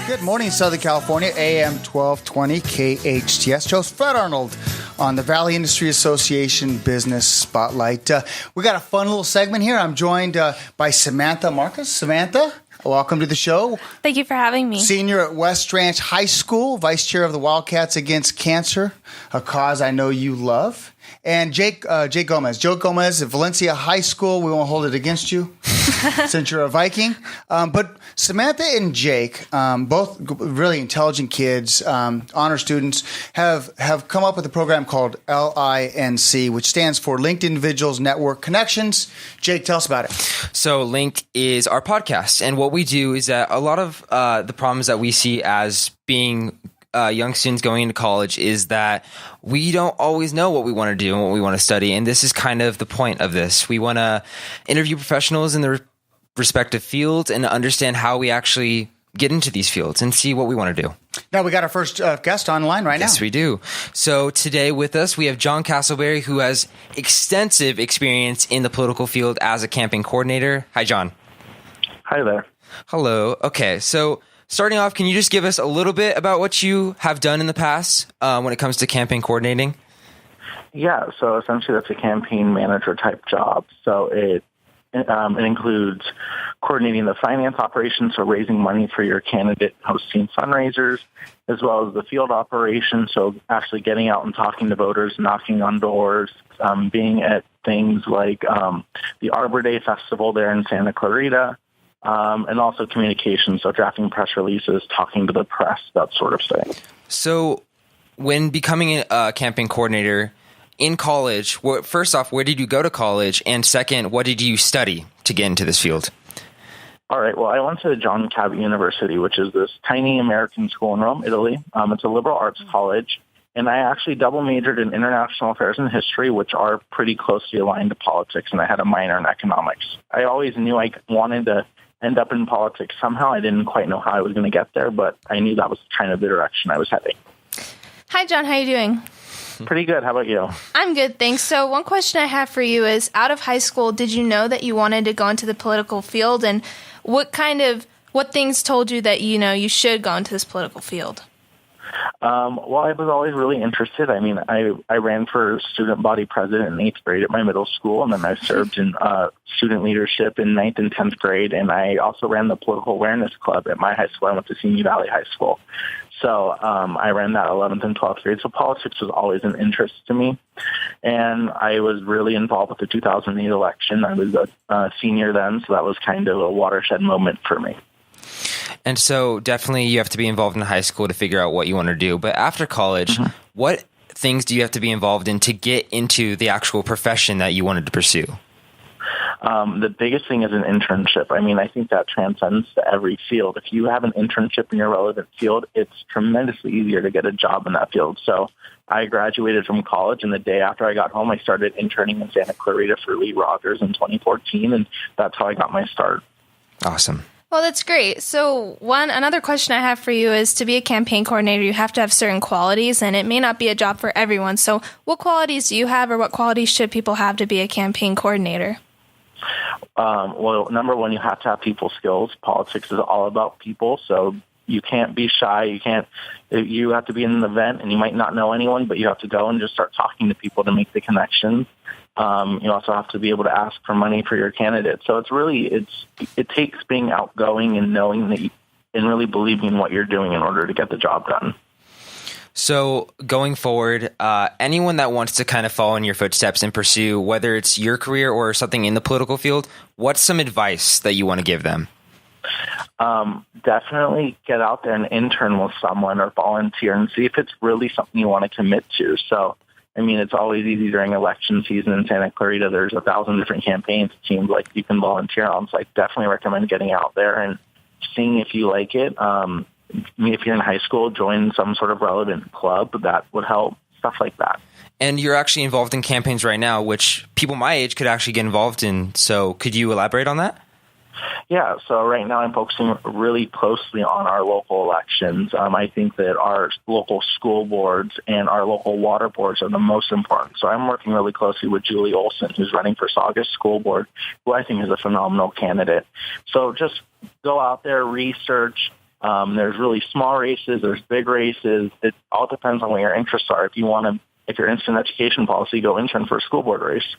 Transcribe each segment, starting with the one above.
Good morning, Southern California, AM 1220 KHTS. Host Fred Arnold on the Valley Industry Association Business Spotlight. We got a fun little segment here. I'm joined by Samantha Marcus. Samantha, welcome to the show. Thank you for having me. Senior at West Ranch High School, Vice Chair of the Wildcats Against Cancer, a cause I know you love. And Jake Gomez. Joe Gomez at Valencia High School. We won't hold it against you since you're a Viking. But Samantha and Jake, both really intelligent kids, honor students, have come up with a program called LINC, which stands for Linked Individuals Network Connections. Jake, tell us about it. So LINC is our podcast. And what we do is that a lot of the problems that we see as being young students going into college is that we don't always know what we want to do and what we want to study. And this is kind of the point of this. We want to interview professionals in their respective fields and understand how we actually get into these fields and see what we want to do. Now, we got our first guest online right now. Yes, we do. So today with us, we have John Castleberry, who has extensive experience in the political field as a campaign coordinator. Hi, John. Hi there. Hello. Okay, so starting off, can you just give us a little bit about what you have done in the past when it comes to campaign coordinating? Yeah, so essentially that's a campaign manager type job. So it includes coordinating the finance operations, so raising money for your candidate, hosting fundraisers, as well as the field operations, so actually getting out and talking to voters, knocking on doors, being at things like the Arbor Day Festival there in Santa Clarita, and also communication, so drafting press releases, talking to the press, that sort of thing. So when becoming a campaign coordinator in college, first off, where did you go to college? And second, what did you study to get into this field? All right. Well, I went to John Cabot University, which is this tiny American school in Rome, Italy. It's a liberal arts college. And I actually double majored in international affairs and history, which are pretty closely aligned to politics. And I had a minor in economics. I always knew I wanted to end up in politics somehow. I didn't quite know how I was going to get there, but I knew that was kind of the direction I was heading. Hi, John. How are you doing? Pretty good. How about you? I'm good, thanks. So one question I have for you is, out of high school, did you know that you wanted to go into the political field? And what things told you that, you should go into this political field? Well, I was always really interested. I mean, I ran for student body president in 8th grade at my middle school, and then I served in student leadership in 9th and 10th grade, and I also ran the political awareness club at my high school. I went to Simi Valley High School. So I ran that 11th and 12th grade, so politics was always an interest to me. And I was really involved with the 2008 election. I was a senior then, so that was kind of a watershed moment for me. And so definitely you have to be involved in high school to figure out what you want to do. But after college, what things do you have to be involved in to get into the actual profession that you wanted to pursue? The biggest thing is an internship. I mean, I think that transcends to every field. If you have an internship in your relevant field, it's tremendously easier to get a job in that field. So I graduated from college, and the day after I got home, I started interning in Santa Clarita for Lee Rogers in 2014, and that's how I got my start. Awesome. Well, that's great. So another question I have for you is, to be a campaign coordinator, you have to have certain qualities, and it may not be a job for everyone. So what qualities do you have, or what qualities should people have to be a campaign coordinator? Well, number one, you have to have people skills. Politics is all about people, so you can't be shy. You have to be in an event, and you might not know anyone, but you have to go and just start talking to people to make the connections. You also have to be able to ask for money for your candidate. So it takes being outgoing and knowing that and really believing in what you're doing in order to get the job done. So going forward, anyone that wants to kind of follow in your footsteps and pursue, whether it's your career or something in the political field, what's some advice that you want to give them? Definitely get out there and intern with someone or volunteer and see if it's really something you want to commit to. So, I mean, it's always easy during election season in Santa Clarita. There's 1,000 different campaigns, it seems like, you can volunteer on. So I definitely recommend getting out there and seeing if you like it. If you're in high school, join some sort of relevant club. That would help, stuff like that. And you're actually involved in campaigns right now, which people my age could actually get involved in. So could you elaborate on that? Yeah, so right now I'm focusing really closely on our local elections. I think that our local school boards and our local water boards are the most important. So I'm working really closely with Julie Olson, who's running for Saugus School Board, who I think is a phenomenal candidate. So just go out there, research, There's really small races. There's big races. It all depends on what your interests are. If you're interested in education policy, go intern for a school board race.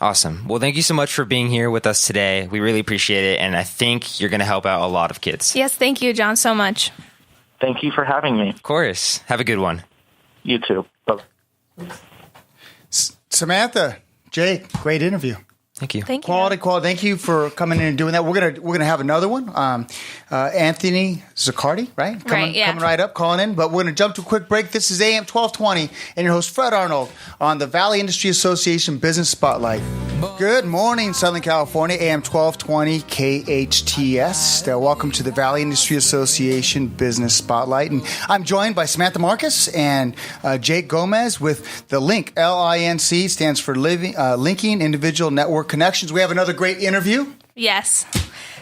Awesome. Well, thank you so much for being here with us today. We really appreciate it, and I think you're going to help out a lot of kids. Yes, thank you, John, so much. Thank you for having me. Of course. Have a good one. You too. Bye. Samantha, Jake, great interview. Thank you. Thank you. Quality. Thank you for coming in and doing that. We're gonna have another one. Anthony Zaccardi, right? Coming right up, calling in. But we're gonna jump to a quick break. This is AM 1220, and your host Fred Arnold on the Valley Industry Association Business Spotlight. Good morning, Southern California. AM 1220 KHTS. Welcome to the Valley Industry Association Business Spotlight, and I'm joined by Samantha Marcus and Jake Gomez with the LINC. LINC stands for Linking Individual Network Connections. We have another great interview. Yes.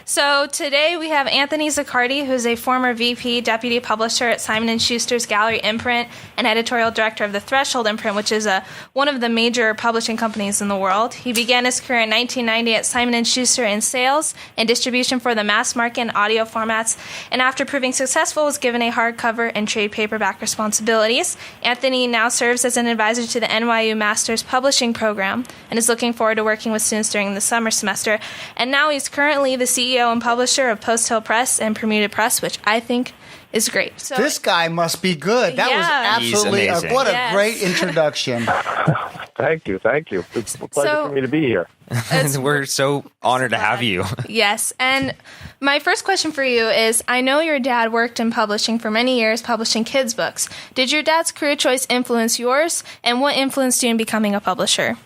So today we have Anthony Zaccardi, who's a former VP, Deputy Publisher at Simon & Schuster's Gallery Imprint and Editorial Director of the Threshold Imprint, which is one of the major publishing companies in the world. He began his career in 1990 at Simon & Schuster in sales and distribution for the mass market and audio formats, and after proving successful was given a hardcover and trade paperback responsibilities. Anthony now serves as an advisor to the NYU Masters Publishing Program and is looking forward to working with students during the summer semester. And now he's currently the CEO and publisher of Post Hill Press and Bermuda Press, which I think is great. So this guy must be good. That was absolutely what a great introduction. Thank you. It's a pleasure for me to be here. We're so honored to have you. Yes. And my first question for you is, I know your dad worked in publishing for many years, publishing kids' books. Did your dad's career choice influence yours? And what influenced you in becoming a publisher?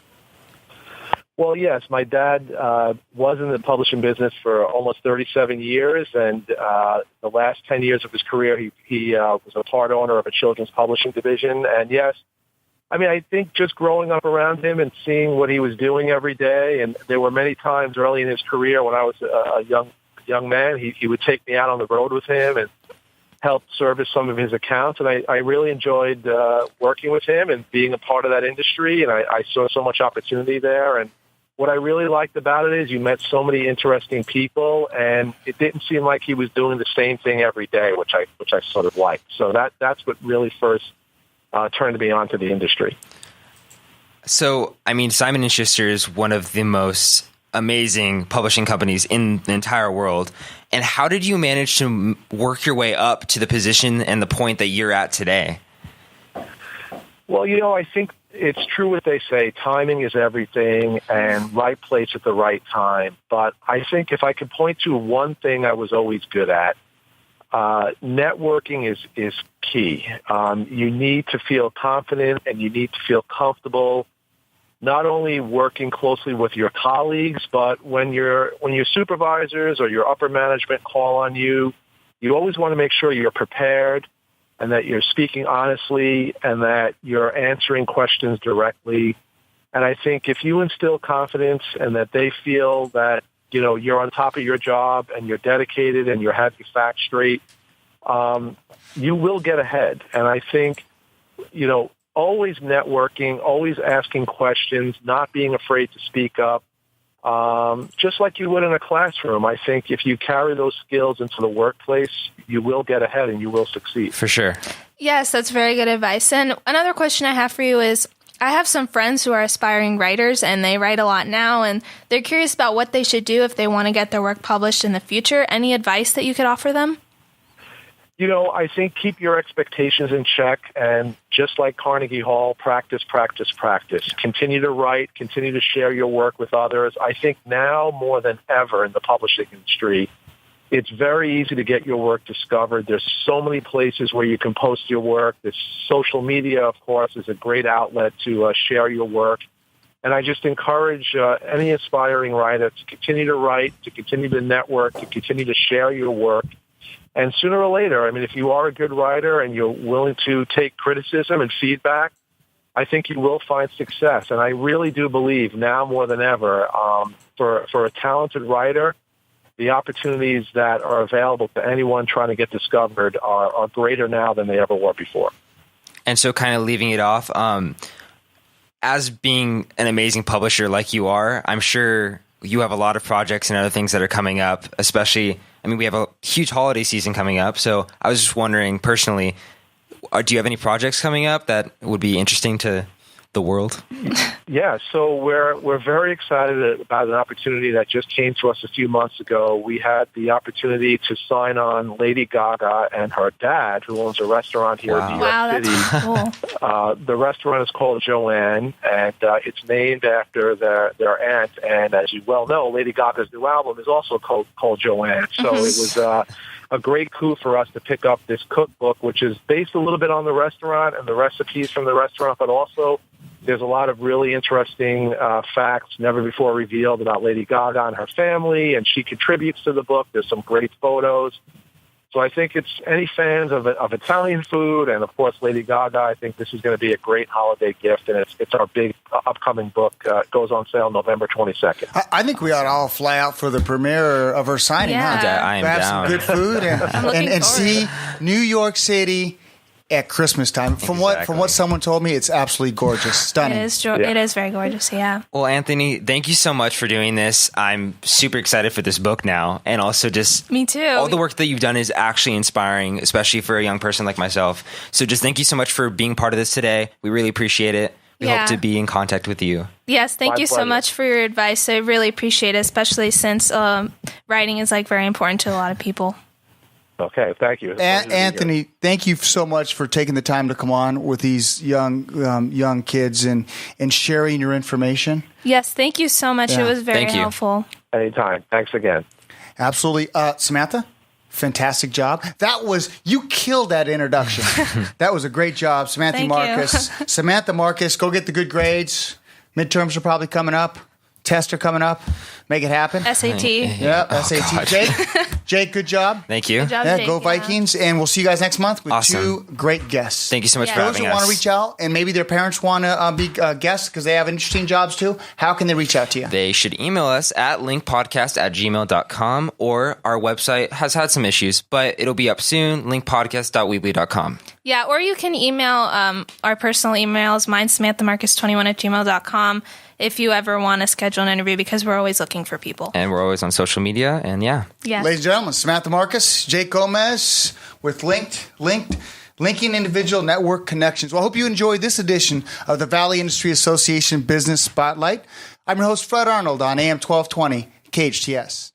Well, yes, my dad was in the publishing business for almost 37 years, and the last 10 years of his career, he was a part owner of a children's publishing division. And yes, I mean, I think just growing up around him and seeing what he was doing every day, and there were many times early in his career when I was a young man, he would take me out on the road with him and help service some of his accounts. And I really enjoyed working with him and being a part of that industry, and I saw so much opportunity there. And what I really liked about it is you met so many interesting people, and it didn't seem like he was doing the same thing every day, which I sort of liked. So that's what really first turned me on to the industry. So, I mean, Simon & Schuster is one of the most amazing publishing companies in the entire world. And how did you manage to work your way up to the position and the point that you're at today? Well, I think it's true what they say, timing is everything and right place at the right time. But I think if I could point to one thing I was always good at, networking is key. You need to feel confident and you need to feel comfortable, not only working closely with your colleagues, but when your supervisors or your upper management call on you, you always want to make sure you're prepared and that you're speaking honestly and that you're answering questions directly. And I think if you instill confidence and that they feel that, you're on top of your job and you're dedicated and you have your facts straight, you will get ahead. And I think, always networking, always asking questions, not being afraid to speak up, just like you would in a classroom. I think if you carry those skills into the workplace, you will get ahead and you will succeed. For sure. Yes, that's very good advice. And another question I have for you is, I have some friends who are aspiring writers and they write a lot now and they're curious about what they should do if they want to get their work published in the future. Any advice that you could offer them? I think keep your expectations in check, and just like Carnegie Hall, practice, practice, practice. Continue to write, continue to share your work with others. I think now more than ever in the publishing industry, it's very easy to get your work discovered. There's so many places where you can post your work. This social media, of course, is a great outlet to share your work. And I just encourage any aspiring writer to continue to write, to continue to network, to continue to share your work. And sooner or later, I mean, if you are a good writer and you're willing to take criticism and feedback, I think you will find success. And I really do believe now more than ever, for a talented writer, the opportunities that are available to anyone trying to get discovered are greater now than they ever were before. And so kind of leaving it off, as being an amazing publisher like you are, I'm sure you have a lot of projects and other things that are coming up, especially I mean, we have a huge holiday season coming up. So I was just wondering personally, do you have any projects coming up that would be interesting to the world? Yeah, so we're very excited about an opportunity that just came to us a few months ago. We had the opportunity to sign on Lady Gaga and her dad, who owns a restaurant here in New York City. That's cool. The restaurant is called Joanne, and it's named after their aunt. And as you well know, Lady Gaga's new album is also called Joanne. So it was a great coup for us to pick up this cookbook, which is based a little bit on the restaurant and the recipes from the restaurant, but also there's a lot of really interesting facts never before revealed about Lady Gaga and her family, and she contributes to the book. There's some great photos. So I think it's any fans of Italian food and, of course, Lady Gaga, I think this is going to be a great holiday gift, and it's our big upcoming book. It goes on sale November 22nd. I think we ought to all fly out for the premiere of her signing. Yeah. Huh? I am Have down. some good food and see New York City at Christmas time. From what someone told me, it's absolutely gorgeous, stunning. It is very gorgeous, yeah. Well, Anthony, thank you so much for doing this. I'm super excited for this book now. And also just Me too. all the work that you've done is actually inspiring, especially for a young person like myself. So just thank you so much for being part of this today. We really appreciate it. We hope to be in contact with you. Yes, thank My you so pleasure. much for your advice. I really appreciate it, especially since writing is very important to a lot of people. Okay, thank you. Anthony, thank you so much for taking the time to come on with these young kids and sharing your information. Yes, thank you so much. Yeah. It was very Thank you. helpful. Anytime. Thanks again. Absolutely. Samantha, fantastic job. You killed that introduction. That was a great job. Samantha Thank Marcus. Samantha Marcus, go get the good grades. Midterms are probably coming up. Tests are coming up. Make it happen. SAT. Yep, SAT. Jake, good job. Thank you. Good job, Yeah, Jake, go Vikings. And we'll see you guys next month with Awesome. 2 great guests. Thank you so much Yeah. for Those having who want us. to reach out and maybe their parents want to be guests because they have interesting jobs too, how can they reach out to you? They should email us at linkpodcast@gmail.com, or our website has had some issues, but it'll be up soon, linkpodcast.weebly.com. Yeah, or you can email our personal emails. Mine's samanthamarcus21@gmail.com if you ever want to schedule an interview, because we're always looking for people. And we're always on social media, and yeah. Yes. Ladies and gentlemen, Samantha Marcus, Jake Gomez with Linking Individual Network Connections. Well, I hope you enjoyed this edition of the Valley Industry Association Business Spotlight. I'm your host, Fred Arnold, on AM 1220 KHTS.